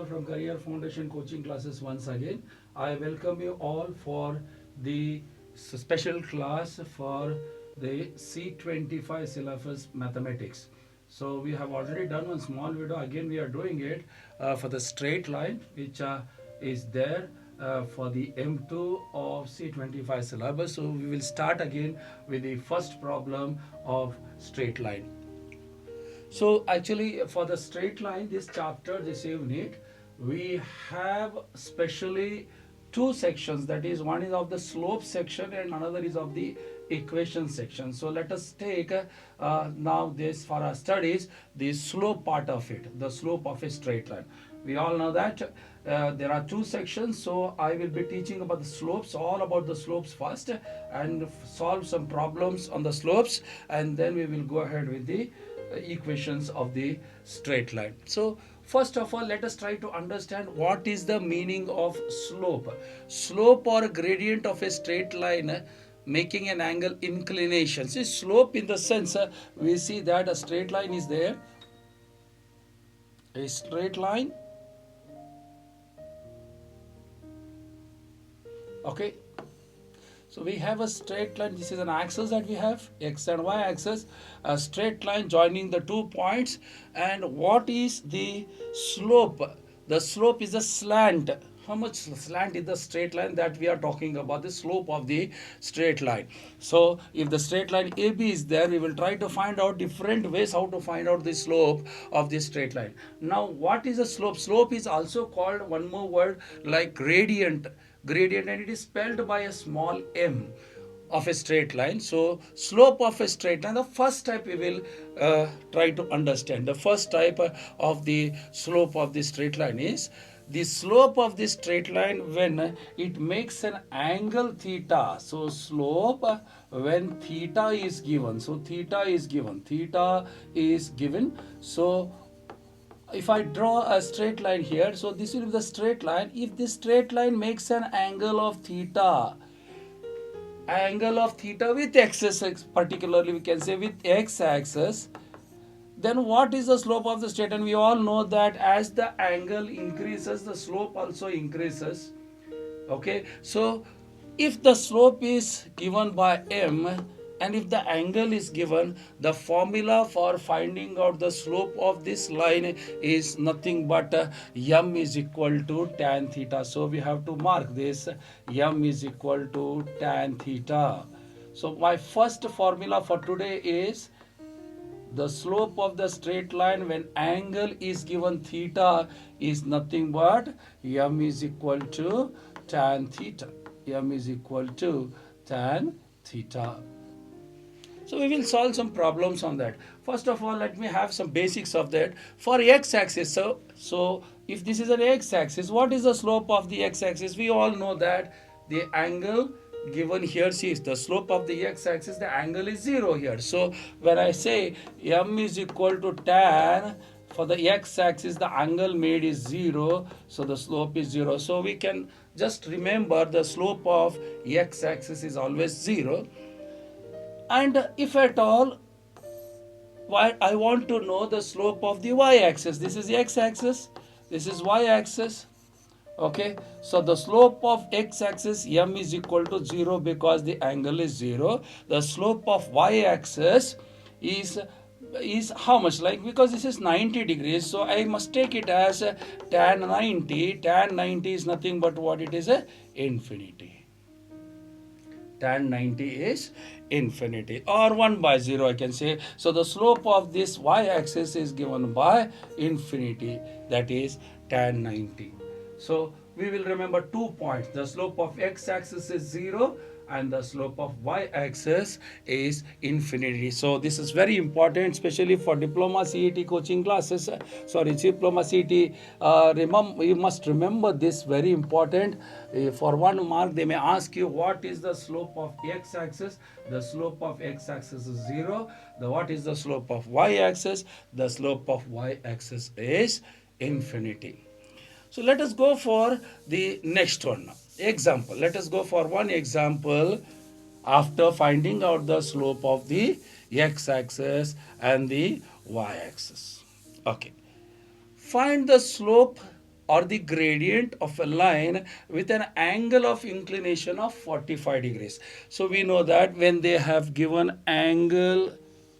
all from Career Foundation coaching classes once again. I welcome you all for the special class for the C25 syllabus mathematics. So we have already done one small video. Again we are doing it for the straight line which is there for the M2 of C25 syllabus. So we will start again with the first problem of straight line. So actually for the straight line, this chapter, this unit, we have specially two sections. That is, one is of the slope section and another is of the equation section. So let us take now this for our studies, the slope part of it, the slope of a straight line. We all know that there are two sections, so I will be teaching about the slopes, all about the slopes first, and solve some problems on the slopes, and then we will go ahead with the equations of the straight line. So first of all, let us try to understand what is the meaning of slope. Slope or gradient of a straight line making an angle inclination. See, slope in the sense we see that a straight line is there, a straight line, okay. So we have a straight line. This is an axis that we have, x and y axis, a straight line joining the 2 points. And what is the slope? The slope is a slant. How much slant is the straight line that we are talking about? The slope of the straight line. So if the straight line AB is there, we will try to find out different ways how to find out the slope of this straight line. Now what is a slope? Slope is also called one more word like gradient. Gradient, and it is spelled by a small m of a straight line. So slope of a straight line, the first type we will try to understand. The first type of the slope of the straight line is the slope of the straight line when it makes an angle theta. So slope when theta is given. So theta is given. Theta is given. So if I draw a straight line here, so this will be the straight line. If this straight line makes an angle of theta with x-axis, particularly we can say with x-axis, then what is the slope of the straight line? We all know that as the angle increases, the slope also increases. Okay, so if the slope is given by m, and if the angle is given, the formula for finding out the slope of this line is nothing but m is equal to tan theta. So we have to mark this, m is equal to tan theta. So my first formula for today is the slope of the straight line when angle is given theta is nothing but m is equal to tan theta. M is equal to tan theta. So we will solve some problems on that. First of all, let me have some basics of that. For x-axis, so if this is an x-axis, what is the slope of the x-axis? We all know that the angle given here, see, the slope of the x-axis, the angle is 0 here. So when I say m is equal to tan, for the x-axis the angle made is 0, so the slope is 0. So we can just remember the slope of x-axis is always 0. And if at all I want to know the slope of the y-axis, this is x-axis, this is y-axis. Okay, so the slope of x-axis m is equal to 0 because the angle is 0. The slope of y-axis is how much? Like, because this is 90 degrees, so I must take it as tan 90. Tan 90 is nothing but what it is, infinity. Tan 90 is infinity, or 1 by 0 I can say. So the slope of this y-axis is given by infinity, that is tan 90. So we will remember 2 points. The slope of x-axis is 0 and the slope of y-axis is infinity. So this is very important, especially for diploma CET coaching classes. Sorry, diploma CET. You must remember this, very important. For 1 mark, they may ask you what is the slope of x-axis. The slope of x-axis is 0. What is the slope of y-axis? The slope of y-axis is infinity. So let us go for the next one. Example. Let us go for one example after finding out the slope of the x-axis and the y-axis. Okay. Find the slope or the gradient of a line with an angle of inclination of 45 degrees. So we know that when they have given angle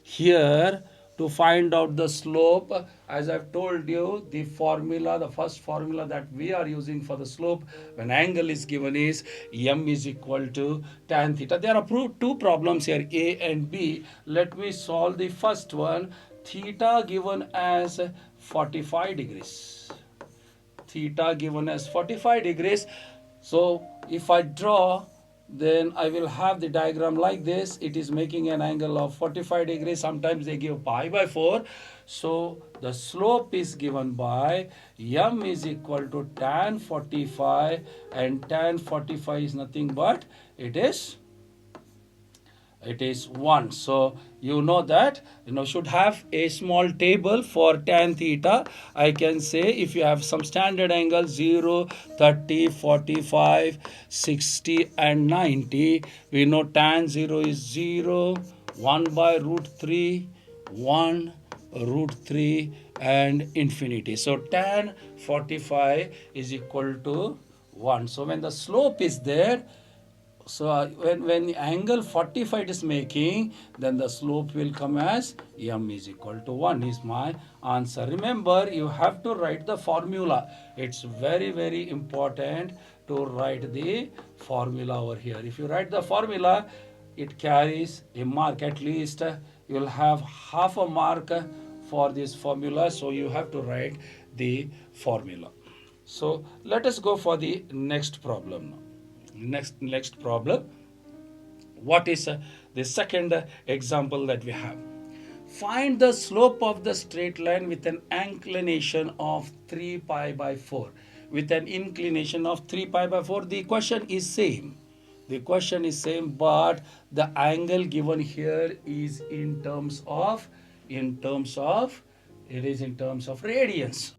here, to find out the slope, as I've told you, the formula, the first formula that we are using for the slope when angle is given is m is equal to tan theta. There are two problems here, A and B. Let me solve the first one. Theta given as 45 degrees. Theta given as 45 degrees. So if I draw, then I will have the diagram like this. It is making an angle of 45 degrees. Sometimes they give pi by 4. So the slope is given by m is equal to tan 45, and tan 45 is nothing but it is 1. So you know that should have a small table for tan theta. I can say if you have some standard angle 0, 30, 45, 60 and 90, we know tan 0 is 0, 1 by root 3, 1 root 3 and infinity. So tan 45 is equal to 1. So when the slope is there, so when the angle 45 is making, then the slope will come as m is equal to 1 is my answer. Remember, you have to write the formula. It's very important to write the formula over here. If you write the formula, it carries a mark. At least you will have half a mark for this formula. So you have to write the formula. So let us go for the next problem now. Next problem. What is the second example that we have? Find the slope of the straight line with an inclination of 3 pi by 4. With an inclination of 3 pi by 4, the question is same. The question is same, but the angle given here is in terms of radians.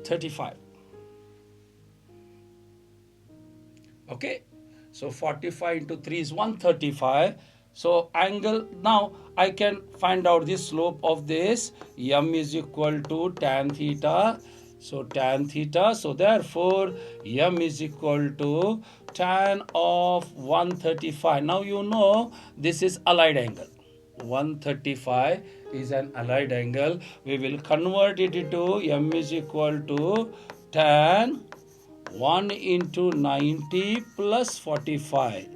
$35. Okay, so 45 into 3 is 135. So angle, now I can find out the slope of this. M is equal to tan theta. So tan theta, so therefore M is equal to tan of 135. Now you know this is allied angle. 135 is an allied angle. We will convert it into M is equal to tan 1 into 90 plus 45.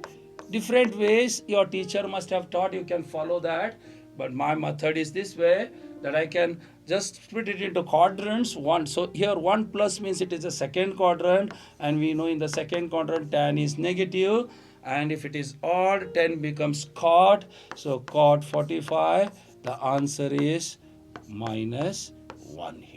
Different ways your teacher must have taught. You can follow that. But my method is this way, that I can just split it into quadrants. One. So here 1 plus means it is the second quadrant. And we know in the second quadrant tan is negative. And if it is odd, 10 becomes cot. So cot 45. The answer is minus 1 here.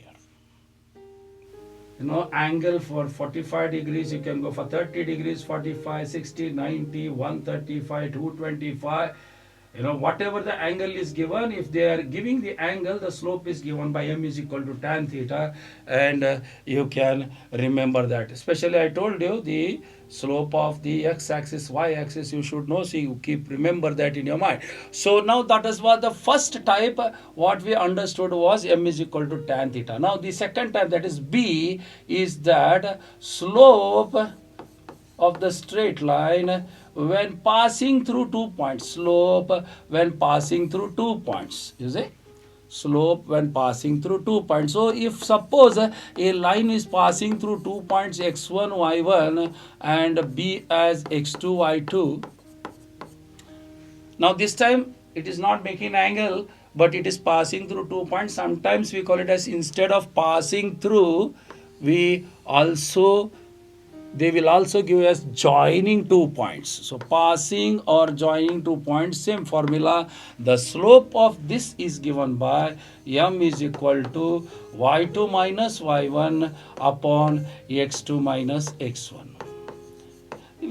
Angle for 45 degrees, you can go for 30 degrees, 45, 60, 90, 135, 225. Whatever the angle is given, if they are giving the angle, the slope is given by m is equal to tan theta, and you can remember that. Especially I told you the slope of the x-axis, y-axis, you should know, so you keep remember that in your mind. So now that is what the first type, what we understood was m is equal to tan theta. Now the second type, that is B, is that slope of the straight line when passing through 2 points. Slope when passing through 2 points. You see? Slope when passing through 2 points. So if suppose a line is passing through 2 points x1, y1 and B as x2, y2. Now this time it is not making angle, but it is passing through 2 points. Sometimes we call it as, instead of passing through, they will also give us joining 2 points. So passing or joining 2 points, same formula. The slope of this is given by m is equal to y2 minus y1 upon x2 minus x1.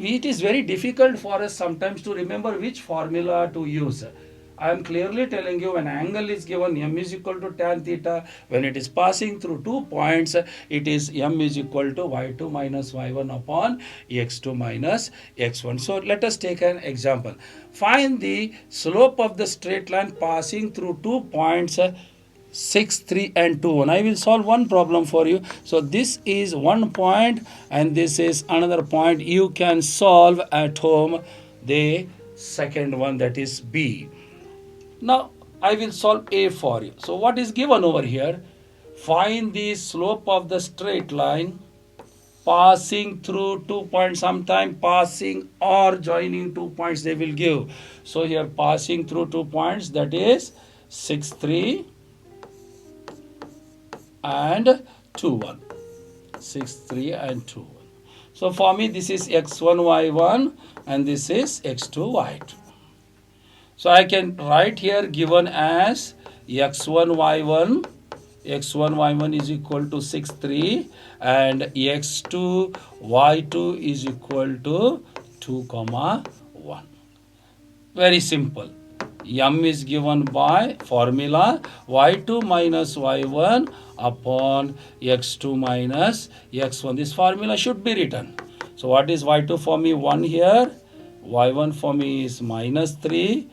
it is very difficult for us sometimes to remember which formula to use. I am clearly telling you, when angle is given, m is equal to tan theta. When it is passing through 2 points, it is m is equal to y2 minus y1 upon x2 minus x1. So let us take an example. Find the slope of the straight line passing through 2 points, 6, 3 and 2, 1. I will solve one problem for you. So this is one point and this is another point. You can solve at home the second one, that is B. Now I will solve A for you. So what is given over here? Find the slope of the straight line passing through 2 points. Sometime passing or joining 2 points they will give. So here passing through 2 points, that is 6, 3 and 2, 1. 6, 3 and 2, 1. So for me this is x1, y1 and this is x2, y2. So I can write here given as x1, y1 is equal to 6, 3 and x2, y2 is equal to 2, 1. Very simple. M is given by formula y2 minus y1 upon x2 minus x1. This formula should be written. So what is y2 for me? 1 here. Y1 for me is minus 3.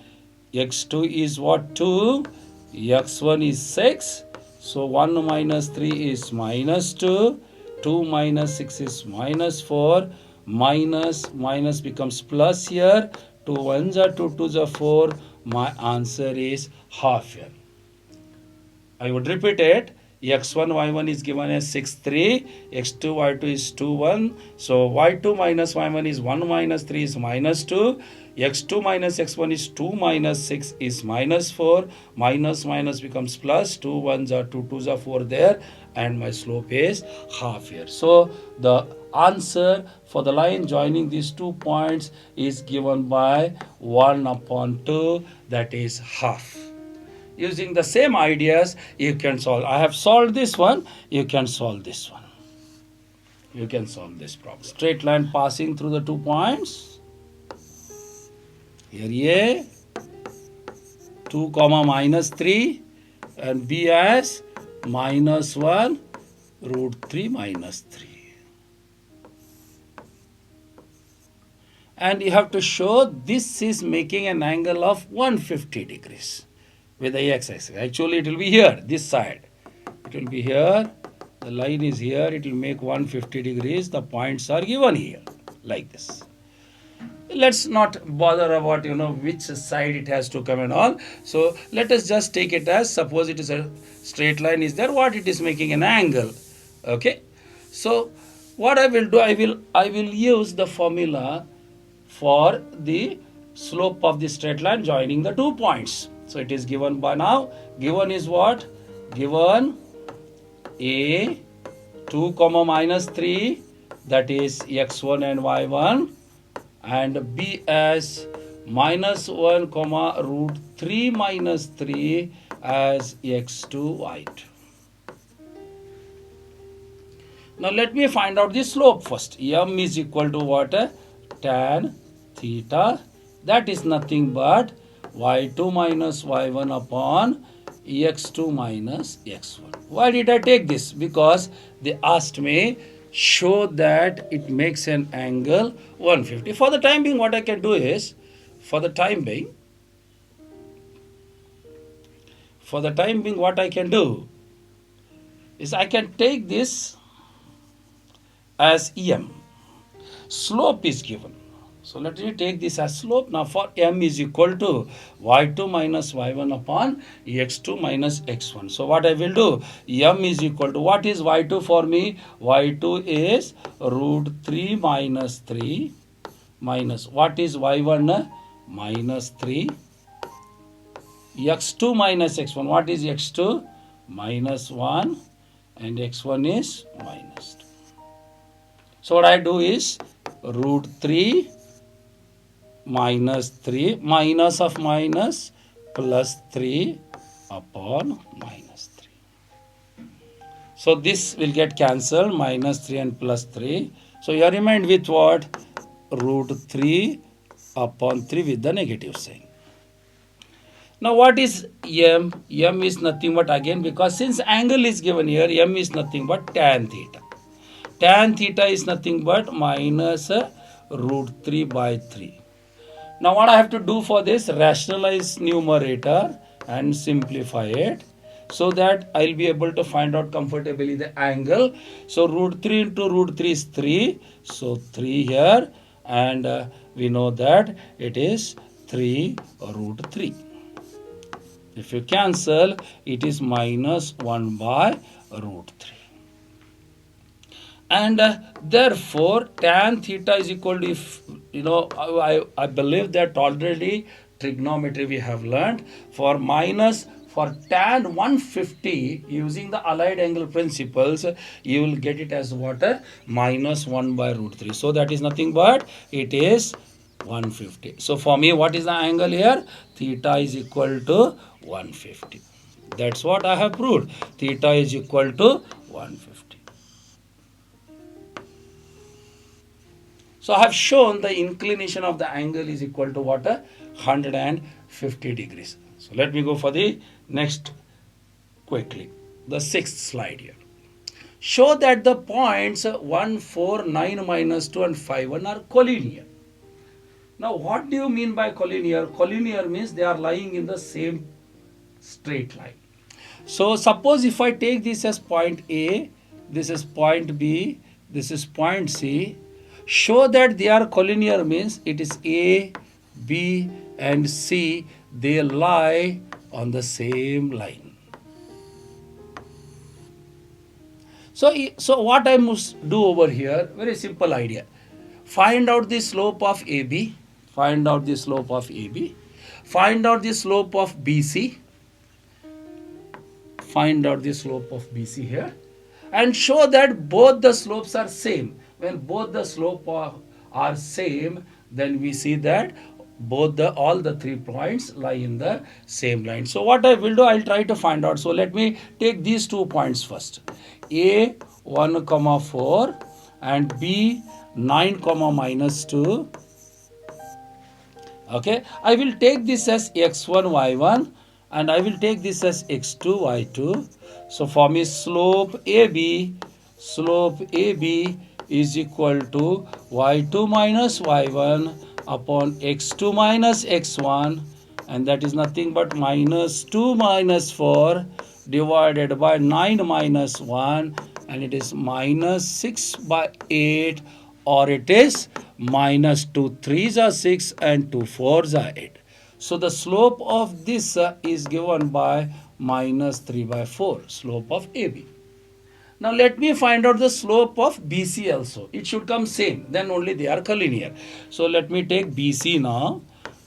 X2 is what? 2. X1 is 6. So 1 minus 3 is minus 2. 2 minus 6 is minus 4. Minus becomes plus here. 2 1s are 2 2s are 4. My answer is half here. I would repeat it. x1, y1 is given as 6, 3. x2, y2 is 2, 1. So y2 minus y1 is 1 minus 3 is minus 2. x2 minus x1 is 2 minus 6 is minus 4. Minus becomes plus. 2 1s are 2 2s are 4 there. And my slope is half here. So the answer for the line joining these 2 points is given by 1 upon 2, that is half. Using the same ideas you can solve. I have solved this one, you can solve this one. You can solve this problem. Straight line passing through the 2 points. Here A, 2 comma minus 3 and B as minus 1 root 3 minus 3. And you have to show this is making an angle of 150 degrees with the x-axis. Actually, it will be here, this side. It will be here. The line is here. It will make 150 degrees. The points are given here, like this. Let's not bother about, which side it has to come and all. So let us just take it as, suppose it is a straight line is there, what it is making an angle. Okay. So what I will do, I will use the formula for the slope of the straight line joining the 2 points. So it is given by now. Given is what? Given A 2 comma minus 3, that is x1 and y1, and B as minus 1 comma root 3 minus 3 as x2, y2. Now let me find out the slope first. M is equal to what? Tan theta. That is nothing but y2 minus y1 upon x2 minus x1. Why did I take this? Because they asked me show that it makes an angle 150. For the time being, what I can do is, what I can do is I can take this as em. Slope is given. So let me take this as slope. Now for m is equal to y2 minus y1 upon x2 minus x1. So what I will do, m is equal to, what is y2 for me? Y2 is root 3 minus 3 minus, what is y1? Minus 3. x2 minus x1. What is x2? Minus 1. And x1 is minus 2. So what I do is root 3 minus 3, minus of minus, plus 3 upon minus 3. So this will get cancelled, minus 3 and plus 3. So you are remained with what? root 3 upon 3 with the negative sign. Now what is m? M is nothing but, again, because since angle is given here, m is nothing but tan theta. Tan theta is nothing but minus root 3 by 3. Now what I have to do for this? Rationalize numerator and simplify it, so that I'll be able to find out comfortably the angle. So root 3 into root 3 is 3. So 3 here, and we know that it is 3 root 3. If you cancel, it is minus 1 by root 3. And therefore tan theta is equal to, if you know, I believe that already trigonometry we have learned, for tan 150 using the allied angle principles, you will get it as what? Minus 1 by root 3. So that is nothing but it is 150. So for me, what is the angle here? Theta is equal to 150. That's what I have proved. Theta is equal to 150. So I have shown the inclination of the angle is equal to what? 150 degrees. So let me go for the next quickly. The sixth slide here. Show that the points 1, 4, 9 minus 2 and 5, 1 are collinear. Now what do you mean by collinear? Collinear means they are lying in the same straight line. So suppose if I take this as point A, this is point B, this is point C. Show that they are collinear means it is A, B and C, they lie on the same line. So what I must do over here, very simple idea. Find out the slope of AB, find out the slope of AB, find out the slope of BC, find out the slope of BC here, and show that both the slopes are same. When both the slope are same, then we see that all the 3 points lie in the same line. So what I will do, I'll try to find out. So let me take these 2 points first. A 1 comma 4 and B 9 comma minus 2. Okay, I will take this as x1 y1 and I will take this as x2 y2. So for me slope AB is equal to y2 minus y1 upon x2 minus x1, and that is nothing but minus 2 minus 4 divided by 9 minus 1, and it is minus 6 by 8, or it is minus 2 3s are 6 and 2 4s are 8. So the slope of this is given by minus 3 by 4, slope of AB. Now let me find out the slope of BC also. It should come same, then only they are collinear. So let me take BC now.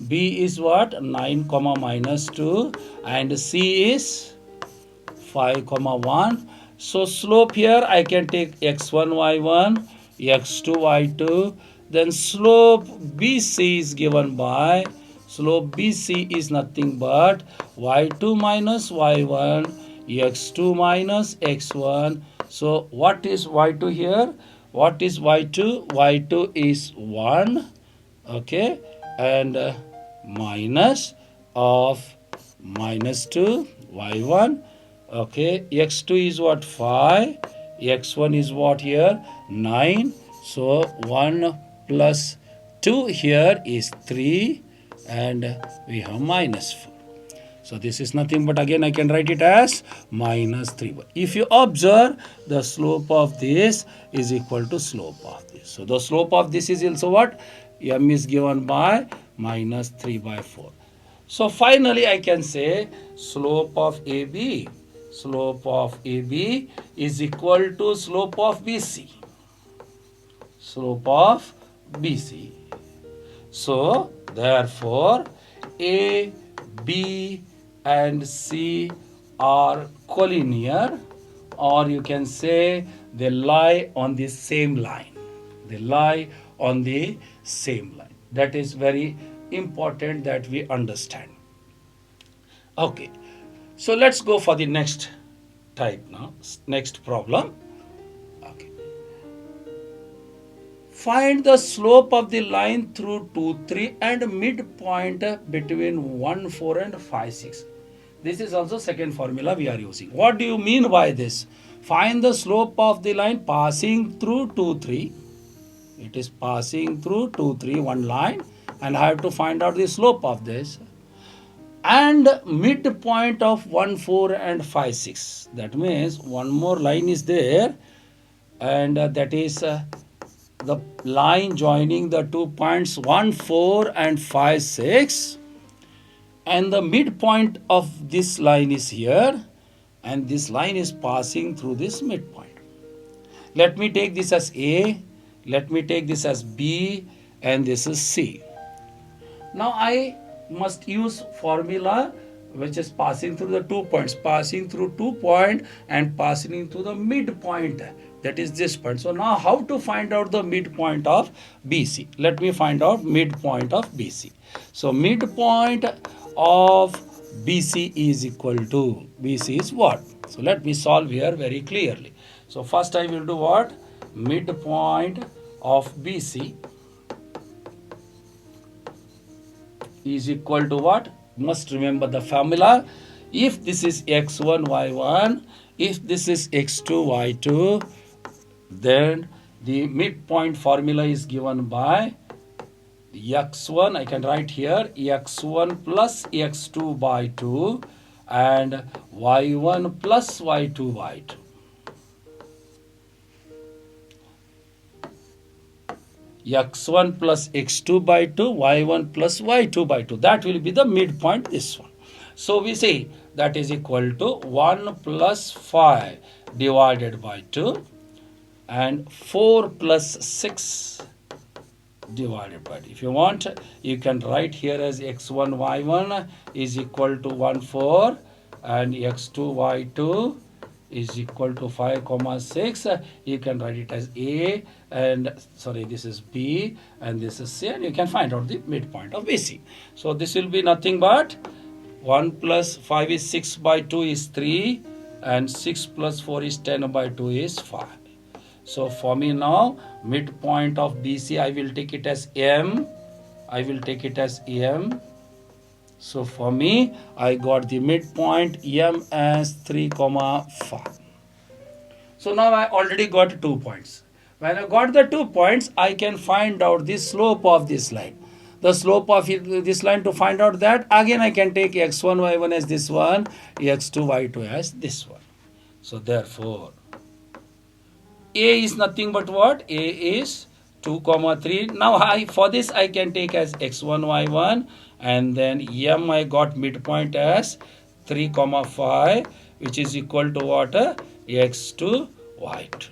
B is what? 9 comma minus 2 and C is 5 comma 1. So slope here I can take x1 y1, x2 y2. Then slope BC is given by, slope BC is nothing but y2 minus y1, x2 minus x1. So what is y2 here? What is y2? Y2 is 1, okay, and minus of minus 2 y1, okay, x2 is what? 5, x1 is what here? 9. So 1 plus 2 here is 3 and we have minus 4. So this is nothing but, again I can write it as minus 3. If you observe, the slope of this is equal to slope of this. So the slope of this is also what? M is given by minus 3 by 4. So finally I can say slope of AB is equal to slope of BC. Slope of BC. So therefore A, B and C are collinear, or you can say they lie on the same line. They lie on the same line. That is very important that we understand. Okay, so let's go for the next type now. Next problem. Okay. Find the slope of the line through 2, 3 and midpoint between 1, 4 and 5, 6. This is also second formula we are using. What do you mean by this? Find the slope of the line passing through 2, 3. It is passing through 2, 3, one line, and I have to find out the slope of this. And midpoint of 1, 4 and 5, 6. That means one more line is there, and that is the line joining the 2 points 1, 4 and 5, 6. And the midpoint of this line is here, and this line is passing through this midpoint. Let me take this as A, let me take this as B, and this is C. Now I must use formula which is passing through the 2 points, passing through 2 point and passing through the midpoint, that is this point. So now how to find out the midpoint of BC? Let me find out midpoint of BC. So midpoint of BC is equal to, BC is what? So let me solve here very clearly. So first I will do what? Midpoint of BC is equal to what? Must remember the formula. If this is x1, y1, if this is x2, y2, then the midpoint formula is given by x1, I can write here x1 plus x2 by 2 and y1 plus y2 by 2. x1 plus x2 by 2, y1 plus y2 by 2. That will be the midpoint, this one. So we say that is equal to 1 plus 5 divided by 2 and 4 plus 6 divided by 2. If you want, you can write here as x1, y1 is equal to 1, 4 and x2, y2 is equal to 5, 6. You can write it as A and sorry, this is B and this is C, and you can find out the midpoint of BC. So this will be nothing but 1 plus 5 is 6 by 2 is 3 and 6 plus 4 is 10 by 2 is 5. So for me now, midpoint of BC, I will take it as M. I will take it as M. So for me, I got the midpoint M as 3, 5. So now I already got 2 points. When I got the 2 points, I can find out the slope of this line. The slope of this line, to find out that, again I can take x1, y1 as this one, x2, y2 as this one. So therefore, A is nothing but what? A is 2, 3. Now for this I can take as x1, y1, and then M I got midpoint as 3, 5, which is equal to what? X2, y2.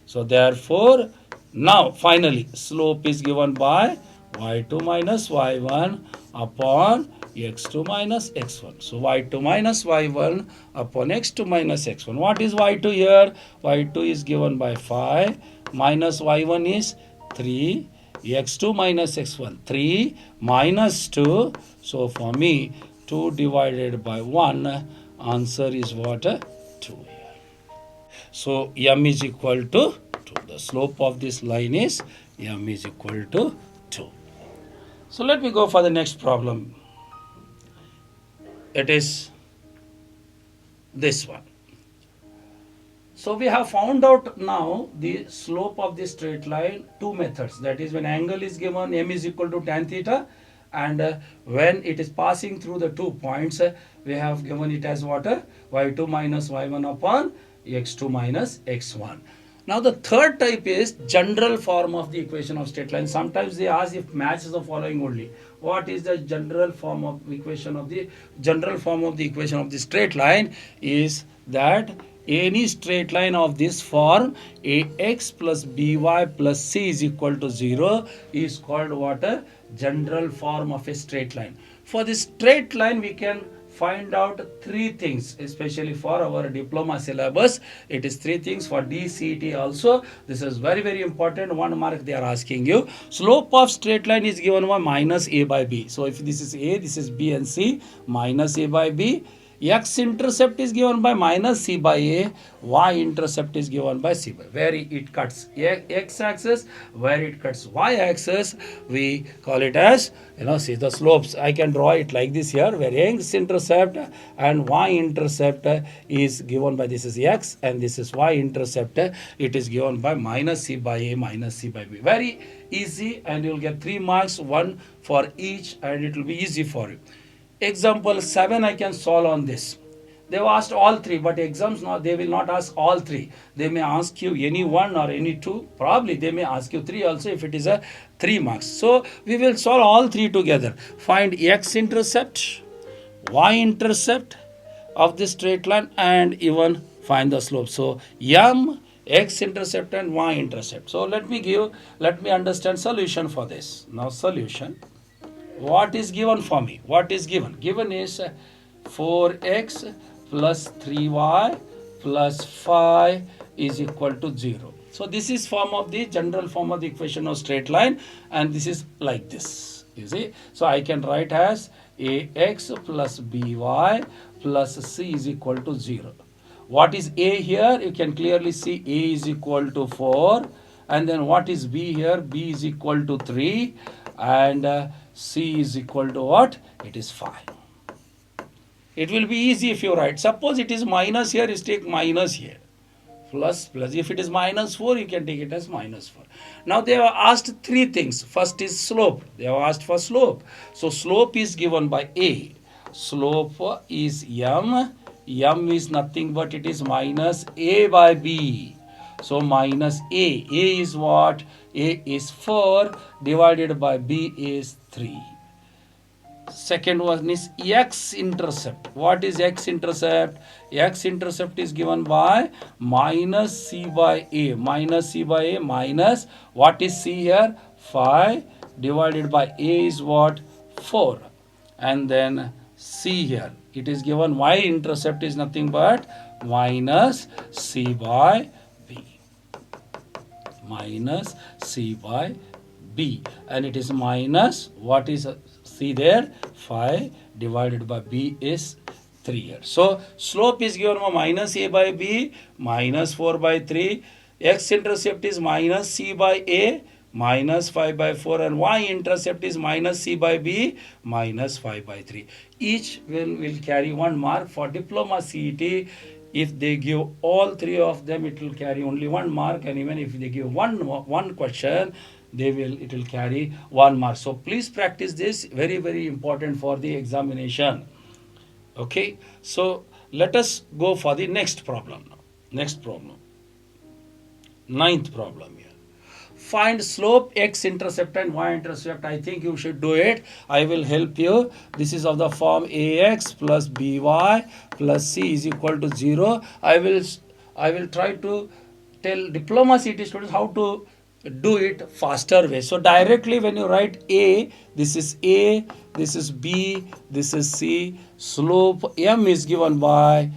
So therefore, now finally slope is given by y2 minus y1 upon x2 minus x1. So y2 minus y1 upon x2 minus x1. What is y2 here? Y2 is given by 5 minus y1 is 3. x2 minus x1, 3 minus 2. So for me, 2 divided by 1, answer is what? 2 here. So M is equal to 2. The slope of this line is M is equal to 2. So let me go for the next problem. It is this one. So we have found out now the slope of the straight line, 2 methods. That is, when angle is given, M is equal to tan theta, and when it is passing through the 2 points, we have given it as what? Y2 minus y1 upon x2 minus x1. Now the third type is general form of the equation of straight line. Sometimes they ask if matches the following only. What is the general form of equation of the equation of the straight line? Is that any straight line of this form, ax plus by plus c is equal to 0, is called what? A general form of a straight line. For this straight line, we can find out 3 things, especially for our diploma syllabus. It is 3 things. For DCT also, this is very, very important. 1 mark they are asking you. Slope of straight line is given by minus a by b. So if this is a, this is b and c, minus a by b. X-intercept is given by minus C by A, Y-intercept is given by C by, where it cuts X-axis, where it cuts Y-axis, we call it as, see the slopes. I can draw it like this here, where X-intercept and Y-intercept is given by, this is X and this is Y-intercept, it is given by minus C by A minus C by B. Very easy, and you'll get 3 marks, 1 for each, and it will be easy for you. Example 7 I can solve on this. They've asked all 3, but exams now they will not ask all 3. They may ask you any 1 or any 2. Probably they may ask you 3 also if it is a 3 marks. So we will solve all 3 together. Find X-intercept, Y-intercept of this straight line, and even find the slope. So M, X-intercept and Y-intercept. So let me understand solution for this. Now solution. What is given for me? What is given? Given is 4x plus 3y plus 5 is equal to 0. So this is form of the general form of the equation of straight line, and this is like this. You see? So I can write as ax plus by plus c is equal to 0. What is a here? You can clearly see a is equal to 4. And then what is b here? B is equal to 3. And C is equal to what? It is 5. It will be easy if you write. Suppose it is minus here, you take minus here. Plus. If it is minus 4, you can take it as minus 4. Now they have asked 3 things. First is slope. They have asked for slope. So slope is given by A. Slope is M. M is nothing but it is minus A by B. So minus A. A is what? A is 4 divided by B is 3. Second one is X-intercept. What is X-intercept? X-intercept is given by minus C by A. Minus C by A minus, what is C here? 5 divided by A is what? 4. And then C here. It is given Y-intercept is nothing but minus C by minus C by B, and it is minus, what is C there? 5 divided by B is 3 here. So slope is given by minus A by B minus 4 by 3. X-intercept is minus C by A minus 5 by 4, and Y-intercept is minus C by B minus 5 by 3. Each will carry 1 mark. For diploma CET, if they give all 3 of them, it will carry only 1 mark, and even if they give one question, it will carry 1 mark. So please practice this. Very, very important for the examination. Okay, so let us go for the next problem now. Next problem, 9th problem here. Find slope, X-intercept and Y-intercept. I think you should do it. I will help you. This is of the form AX plus BY plus C is equal to 0. I will try to tell diploma CET students how to do it faster way. So directly when you write A, this is B, this is C. Slope M is given by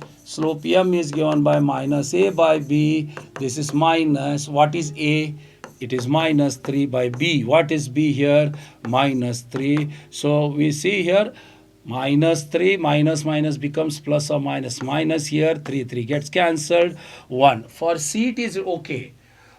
minus A by B. This is minus, what is A? It is minus 3 by B. What is B here? Minus 3. So we see here minus 3, minus becomes plus or minus. Minus here, 3 gets cancelled. 1. For C it is okay.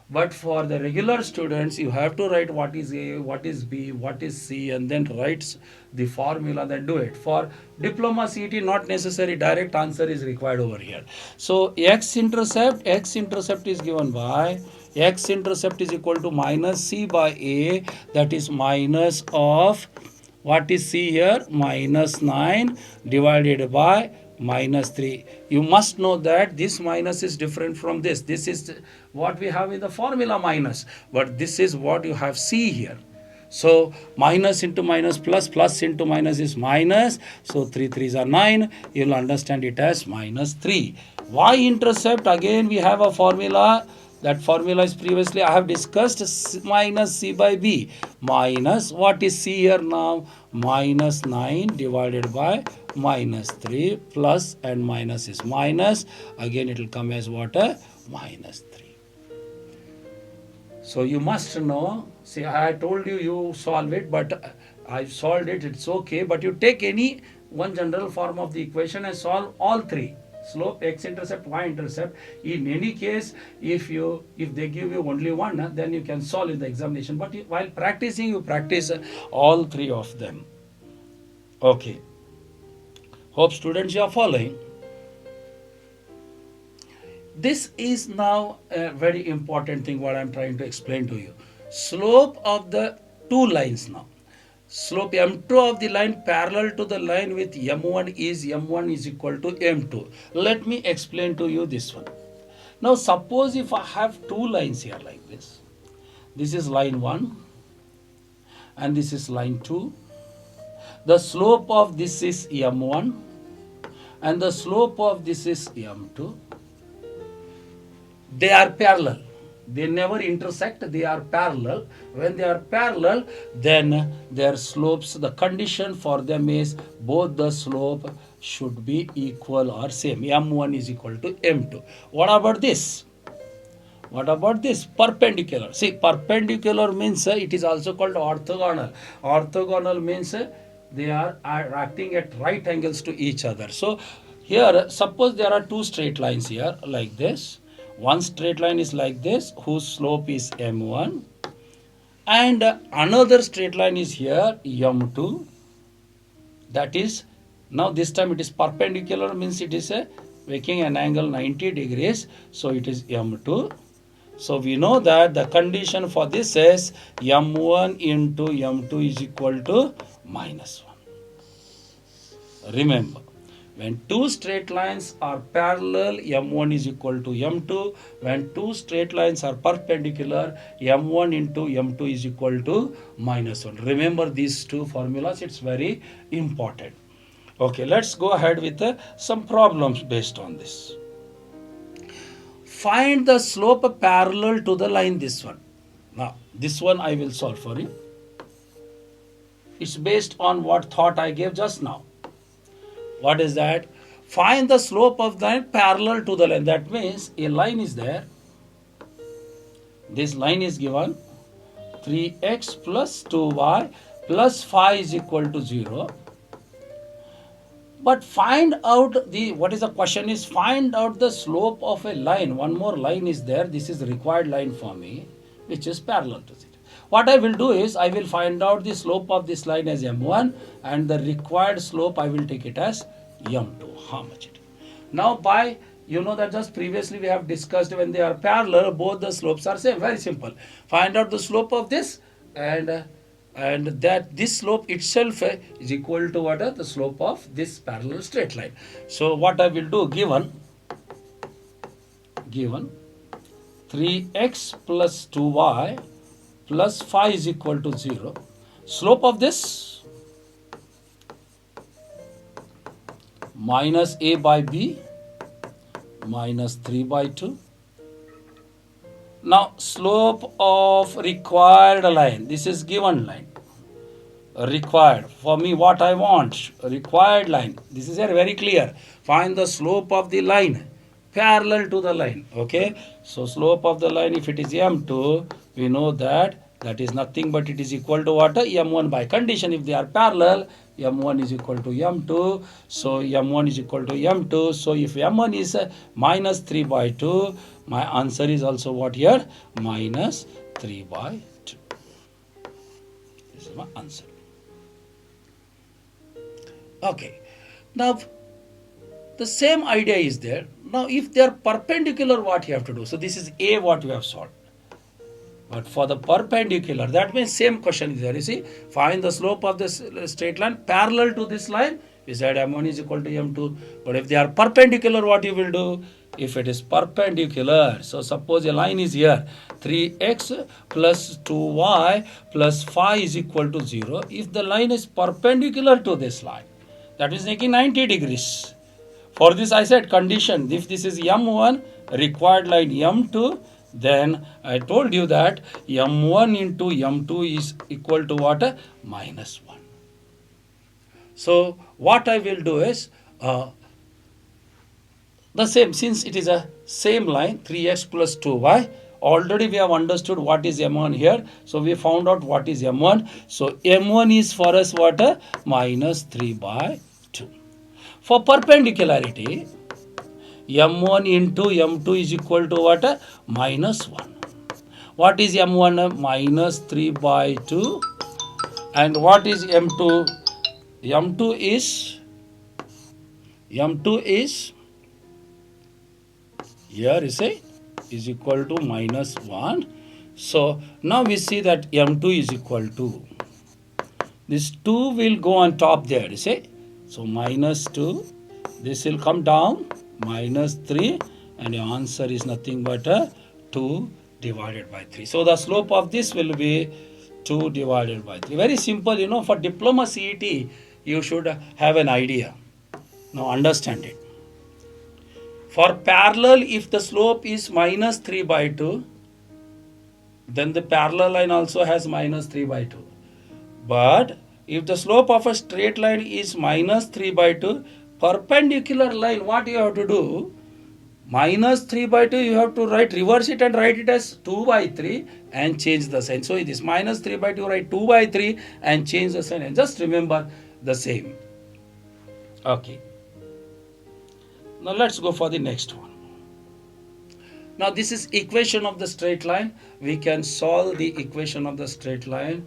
But for the regular students, you have to write what is A, what is B, what is C, and then write the formula, then do it. For diploma CET, not necessary, direct answer is required over here. So X-intercept is given by, X-intercept is equal to minus C by A, that is minus of, what is C here? Minus 9 divided by minus 3. You must know that this minus is different from this. This is what we have in the formula minus, but this is what you have C here. So minus into minus plus, plus into minus is minus. So 3 3s are 9. You will understand it as minus 3. Y-intercept, again we have a formula. That formula is previously I have discussed, minus C by B. Minus, what is C here now? Minus 9 divided by minus 3, plus and minus is minus. Again it will come as what? Minus 3. So you must know, see I told you solve it, but I solved it, it's okay. But you take any one general form of the equation and solve all three: slope, x-intercept, y-intercept. In any case, if they give you only one, then you can solve in the examination. But while practicing, you practice all three of them. Okay. Hope students you are following. This is now a very important thing what I am trying to explain to you. Slope of the two lines now. Slope m2 of the line parallel to the line with m1 is equal to m2. Let me explain to you this one. Now suppose if I have two lines here like this. This is line 1 and this is line 2. The slope of this is m1 and the slope of this is m2. They are parallel. They never intersect. They are parallel. When they are parallel, then their slopes, the condition for them is both the slope should be equal or same. M1 is equal to M2. What about this? What about this? Perpendicular. See, perpendicular means it is also called orthogonal. Orthogonal means they are acting at right angles to each other. So here, suppose there are two straight lines here like this. One straight line is like this, whose slope is m1, and another straight line is here, m2. That is, now this time it is perpendicular, means it is making an angle 90 degrees, so it is m2. So we know that the condition for this is m1 into m2 is equal to -1. Remember, when two straight lines are parallel, m1 is equal to m2. When two straight lines are perpendicular, m1 into m2 is equal to -1. Remember these two formulas, it's very important. Okay, let's go ahead with some problems based on this. Find the slope parallel to the line, this one. Now, this one I will solve for you. It's based on what thought I gave just now. What is that? Find the slope of the line parallel to the line. That means a line is there. This line is given 3x plus 2y plus 5 is equal to 0. But find out what is the question is, find out the slope of a line. One more line is there. This is the required line for me, which is parallel to it. What I will do is, I will find out the slope of this line as m1 and the required slope I will take it as m2. How much it is. Now by, you know that just previously we have discussed when they are parallel, both the slopes are same. Very simple. Find out the slope of this and that this slope itself is equal to what? The slope of this parallel straight line. So what I will do, given 3x plus 2y plus 5 is equal to 0. Slope of this minus a by b minus 3 by 2. Now slope of required line, this is given line. Required, for me what I want, required line. This is very clear. Find the slope of the line parallel to the line. Okay, so slope of the line, if it is m2, we know that is nothing but it is equal to what? M1 by condition. If they are parallel, m1 is equal to m2. So m1 is equal to m2. So if m1 is minus 3 by 2, my answer is also what here? Minus 3 by 2. This is my answer. Okay. Now the same idea is there. Now if they are perpendicular, what you have to do? So this is A, what we have solved. But for the perpendicular, that means same question is there. You see, find the slope of this straight line parallel to this line. We said m1 is equal to m2. But if they are perpendicular, what you will do? If it is perpendicular, so suppose a line is here, 3x plus 2y plus 5 is equal to 0. If the line is perpendicular to this line, that is making 90 degrees. For this I said condition, if this is m1, required line m2, then I told you that m1 into m2 is equal to what? -1. So what I will do is, the same, since it is a same line, 3x plus 2y, already we have understood what is m1 here. So we found out what is m1. So m1 is for us what? -3 by 2. For perpendicularity, m1 into m2 is equal to what? Minus 1. What is m1? Minus 3 by 2. And what is m2? m2 is here you say is equal to minus 1. So now we see that m2 is equal to this 2 will go on top there, you see. So minus 2, this will come down, minus 3, and the answer is nothing but 2 divided by 3. So the slope of this will be 2 divided by 3. Very simple, for diploma CET, you should have an idea. Now understand it. For parallel, if the slope is minus 3 by 2, then the parallel line also has minus 3 by 2. But if the slope of a straight line is minus 3 by 2, perpendicular line, what you have to do? Minus 3 by 2, you have to reverse it and write it as 2 by 3 and change the sign. So it is minus 3 by 2, write 2 by 3 and change the sign, and just remember the same. Okay. Now let's go for the next one. Now this is equation of the straight line. We can solve the equation of the straight line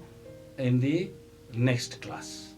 in the next class.